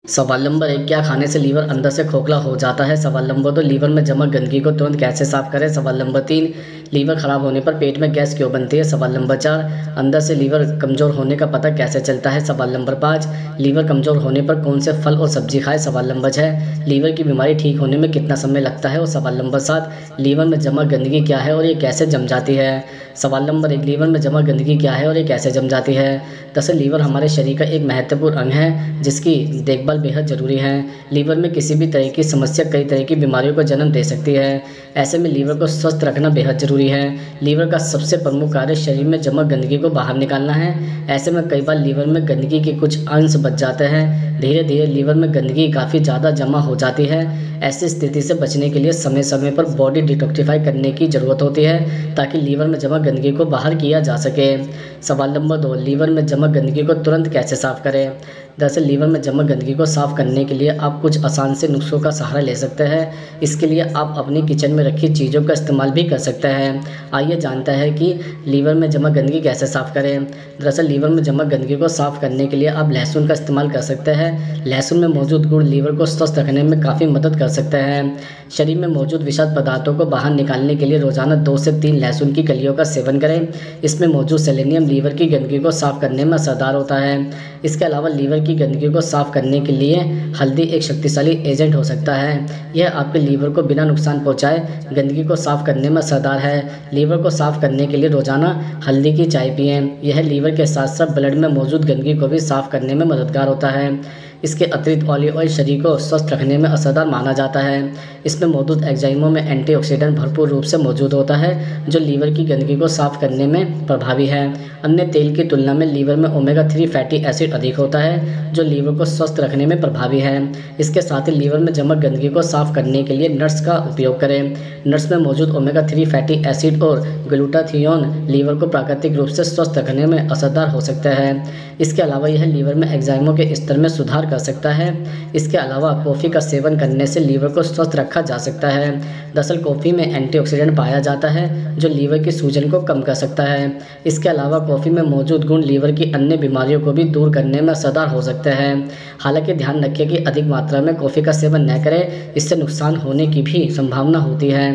सवाल नंबर 1, क्या खाने से लीवर अंदर से खोखला हो जाता है? सवाल नंबर 2, लीवर में जमा गंदगी को तुरंत कैसे साफ करें? सवाल नंबर 3, लीवर खराब होने पर पेट में गैस क्यों बनती है? सवाल नंबर 4, अंदर से लीवर कमज़ोर होने का पता कैसे चलता है? सवाल नंबर 5, लीवर कमज़ोर होने पर कौन से फल और सब्जी खाएं? सवाल नंबर 6, लीवर की बीमारी ठीक होने में कितना समय लगता है? और सवाल नंबर 7, लीवर में जमा गंदगी क्या है और ये कैसे जम जाती है? सवाल नंबर 1, लीवर में जमा गंदगी क्या है और ये कैसे जम जाती है? दरअसल लीवर हमारे शरीर का एक महत्वपूर्ण अंग है जिसकी देखभाल बेहद ज़रूरी है। लीवर में किसी भी तरह की समस्या कई तरह की बीमारियों को जन्म दे सकती है। ऐसे में लीवर को स्वस्थ रखना बेहद ज़रूरी है। लीवर का सबसे प्रमुख कार्य शरीर में जमा गंदगी को बाहर निकालना है। ऐसे में कई बार लीवर में गंदगी के कुछ अंश बच जाते हैं। धीरे धीरे लीवर में गंदगी काफ़ी ज़्यादा जमा हो जाती है। ऐसी स्थिति से बचने के लिए समय समय पर बॉडी डिटॉक्सिफाई करने की ज़रूरत होती है ताकि लीवर में जमा गंदगी को बाहर किया जा सके। सवाल नंबर 2, लीवर में जमा गंदगी को तुरंत कैसे साफ़ करें? दरअसल लीवर में जमा गंदगी को साफ़ करने के लिए आप कुछ आसान से नुस्खों का सहारा ले सकते हैं। इसके लिए आप अपनी किचन में रखी चीज़ों का इस्तेमाल भी कर सकते हैं। आइए जानते हैं कि लीवर में जमा गंदगी कैसे साफ़ करें। दरअसल लीवर में जमा गंदगी को साफ़ करने के लिए आप लहसुन का इस्तेमाल कर सकते हैं। लहसुन में मौजूद गुण लीवर को स्वस्थ रखने में काफ़ी मदद कर सकते हैं। शरीर में मौजूद विषाक्त पदार्थों को बाहर निकालने के लिए रोज़ाना 2 से 3 लहसुन की कलियों का सेवन करें। इसमें मौजूद सेलेनियम लीवर की गंदगी को साफ़ करने में असरदार होता है। इसके अलावा लीवर की गंदगी को साफ़ करने के लिए हल्दी एक शक्तिशाली एजेंट हो सकता है। यह आपके लीवर को बिना नुकसान पहुंचाए गंदगी को साफ़ करने में असरदार है। लीवर को साफ़ करने के लिए रोज़ाना हल्दी की चाय पिएं। यह लीवर के साथ साथ ब्लड में मौजूद गंदगी को भी साफ़ करने में मददगार होता है। इसके अतिरिक्त ऑलिव ऑयल शरीर को स्वस्थ रखने में असरदार माना जाता है। इसमें मौजूद एंजाइमों में एंटीऑक्सीडेंट भरपूर रूप से मौजूद होता है जो लीवर की गंदगी को साफ़ करने में प्रभावी है। अन्य तेल की तुलना में लीवर में ओमेगा 3 फैटी एसिड अधिक होता है जो लीवर को स्वस्थ रखने में प्रभावी है। इसके साथ ही लीवर में जमा गंदगी को साफ़ करने के लिए नट्स का उपयोग करें। नट्स में मौजूद ओमेगा 3 फैटी एसिड और ग्लूटाथियोन लीवर को प्राकृतिक रूप से स्वस्थ रखने में असरदार हो सकता है। इसके अलावा यह लीवर में एंजाइमों के स्तर में सुधार कर सकता है। इसके अलावा कॉफ़ी का सेवन करने से लीवर को स्वस्थ रखा जा सकता है। दरअसल कॉफ़ी में एंटीऑक्सीडेंट पाया जाता है जो लीवर की सूजन को कम कर सकता है। इसके अलावा कॉफ़ी में मौजूद गुण लीवर की अन्य बीमारियों को भी दूर करने में असरदार हो सकते हैं। हालांकि ध्यान रखें कि अधिक मात्रा में कॉफ़ी का सेवन न करें, इससे नुकसान होने की भी संभावना होती है।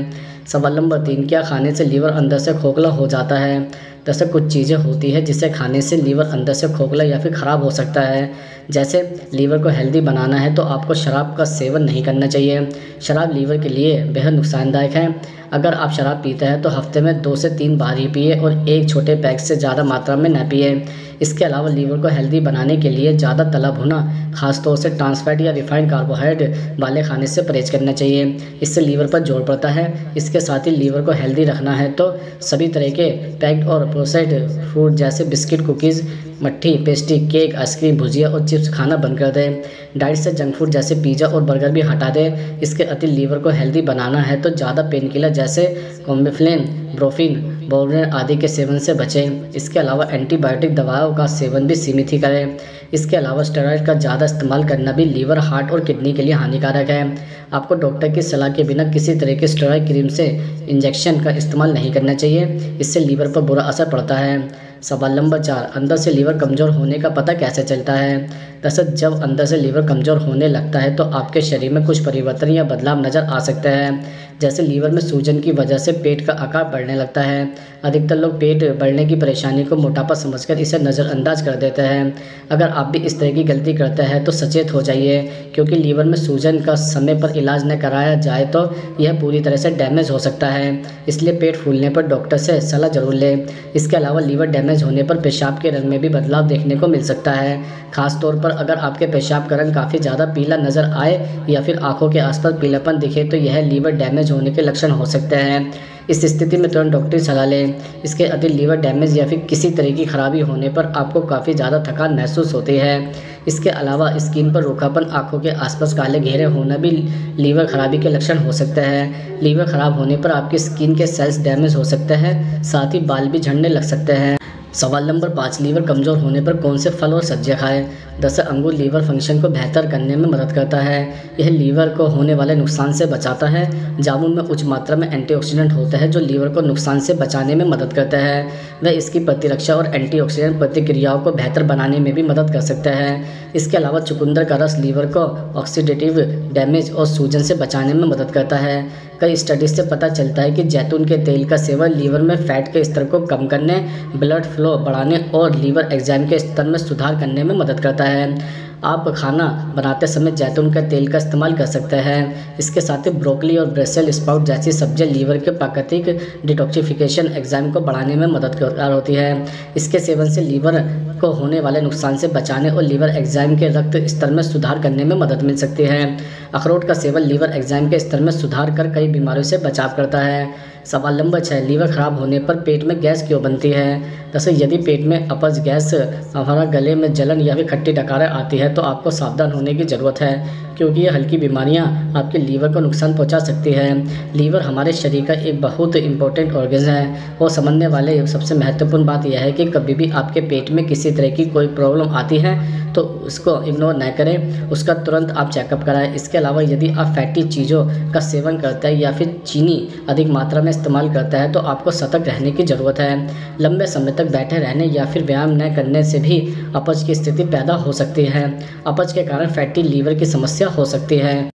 सवाल नंबर 3, क्या खाने से लीवर अंदर से खोखला हो जाता है? दरअसल कुछ चीज़ें होती हैं जिसे खाने से लीवर अंदर से खोखला या फिर ख़राब हो सकता है। जैसे लीवर को हेल्दी बनाना है तो आपको शराब का सेवन नहीं करना चाहिए। शराब लीवर के लिए बेहद नुकसानदायक है। अगर आप शराब पीते हैं तो हफ्ते में 2 से 3 बार ही पिए और एक छोटे पैक से ज़्यादा मात्रा में न पिए। इसके अलावा लीवर को हेल्दी बनाने के लिए ज़्यादा तला भुना, खासतौर से ट्रांस फैट या रिफाइंड कार्बोहाइड्रेट वाले खाने से परहेज करना चाहिए। इससे लीवर पर जोर पड़ता है। इसके साथ ही लीवर को हेल्दी रखना है तो सभी तरह के पैक्ड और प्रोसेस्ड फूड जैसे बिस्किट, कुकीज़, मट्ठी, पेस्ट्री, केक, आइसक्रीम, भुजिया और चिप्स खाना बंद कर दें। डाइट से जंक फूड जैसे पिज़्ज़ा और बर्गर भी हटा दें। इसके अतिरिक्त लीवर को हेल्दी बनाना है तो ज़्यादा पेन किलर जैसे कॉम्बिफ्लेन, ब्रोफिन, बोरलिन आदि के सेवन से बचें। इसके अलावा एंटीबायोटिक दवाओं का सेवन भी सीमित ही करें। इसके अलावा स्टेरॉइड का ज़्यादा इस्तेमाल करना भी लीवर, हार्ट और किडनी के लिए हानिकारक है। आपको डॉक्टर की सलाह के बिना किसी तरह की स्टेरॉइड क्रीम से इंजेक्शन का इस्तेमाल नहीं करना चाहिए, इससे लीवर पर बुरा असर पड़ता है। सवाल नंबर 4, अंदर से लीवर कमज़ोर होने का पता कैसे चलता है? दरअसल जब अंदर से लीवर कमज़ोर होने लगता है तो आपके शरीर में कुछ परिवर्तन या बदलाव नज़र आ सकते हैं। जैसे लीवर में सूजन की वजह से पेट का आकार बढ़ने लगता है। अधिकतर लोग पेट बढ़ने की परेशानी को मोटापा समझकर इसे नज़रअंदाज कर देते हैं। अगर आप भी इस तरह की गलती करते हैं तो सचेत हो जाइए, क्योंकि लीवर में सूजन का समय पर इलाज न कराया जाए तो यह पूरी तरह से डैमेज हो सकता है। इसलिए पेट फूलने पर डॉक्टर से सलाह जरूर लें। इसके अलावा लीवर डैमेज होने पर पेशाब के रंग में भी बदलाव देखने को मिल सकता है। खास तौर पर अगर आपके पेशाब का रंग काफ़ी ज़्यादा पीला नज़र आए या फिर आंखों के आसपास पीलापन दिखे तो यह लीवर डैमेज होने के लक्षण हो सकते हैं। इस स्थिति में तुरंत डॉक्टर की सलाह लें। इसके अतिरिक्त लीवर डैमेज या फिर किसी तरह की खराबी होने पर आपको काफ़ी ज़्यादा थकान महसूस होती है। इसके अलावा स्किन पर रूखापन, आंखों के आसपास काले घेरे होना भी लीवर खराबी के लक्षण हो सकते हैं। लीवर खराब होने पर आपकी स्किन के सेल्स डैमेज हो सकते हैं, साथ ही बाल भी झड़ने लग सकते हैं। सवाल नंबर 5, लीवर कमज़ोर होने पर कौन से फल और सब्जियां खाएं? दरअसल अंगूर लीवर फंक्शन को बेहतर करने में मदद करता है। यह लीवर को होने वाले नुकसान से बचाता है। जामुन में उच्च मात्रा में एंटीऑक्सीडेंट होता है जो लीवर को नुकसान से बचाने में मदद करता है। वह इसकी प्रतिरक्षा और एंटीऑक्सीडेंट प्रतिक्रियाओं को बेहतर बनाने में भी मदद कर सकता है। इसके अलावा चुकंदर का रस लीवर को ऑक्सीडेटिव डैमेज और सूजन से बचाने में मदद करता है। कई स्टडीज से पता चलता है कि जैतून के तेल का सेवन लीवर में फैट के स्तर को कम करने, ब्लड फ्लो बढ़ाने और लीवर एंजाइम के स्तर में सुधार करने में मदद करता है। आप खाना बनाते समय जैतून का तेल का इस्तेमाल कर सकते हैं। इसके साथ ही ब्रोकली और ब्रसेल्स स्प्राउट जैसी सब्जियां लीवर के प्राकृतिक डिटॉक्सिफिकेशन एंजाइम को बढ़ाने में मददगार होती है। इसके सेवन से लीवर को होने वाले नुकसान से बचाने और लीवर एंजाइम के रक्त स्तर में सुधार करने में मदद मिल सकती है। अखरोट का सेवन लीवर एंजाइम के स्तर में सुधार कर कई बीमारियों से बचाव करता है। सवाल नंबर 6, लीवर खराब होने पर पेट में गैस क्यों बनती है? दरअसल यदि पेट में अपच, गैस, हमारा गले में जलन या फिर खट्टी डकारें आती है तो आपको सावधान होने की ज़रूरत है, क्योंकि ये हल्की बीमारियां आपके लीवर को नुकसान पहुंचा सकती है। लीवर हमारे शरीर का एक बहुत इंपॉर्टेंट ऑर्गन है और समझने वाले सबसे महत्वपूर्ण बात यह है कि कभी भी आपके पेट में किसी तरह की कोई प्रॉब्लम आती है तो उसको इग्नोर न करें, उसका तुरंत आप चेकअप कराएं। इसके अलावा यदि आप फैटी चीज़ों का सेवन करते हैं या फिर चीनी अधिक मात्रा में इस्तेमाल करता है तो आपको सतर्क रहने की ज़रूरत है। लंबे समय तक बैठे रहने या फिर व्यायाम न करने से भी अपच की स्थिति पैदा हो सकती है। अपच के कारण फैटी लीवर की समस्या हो सकती है।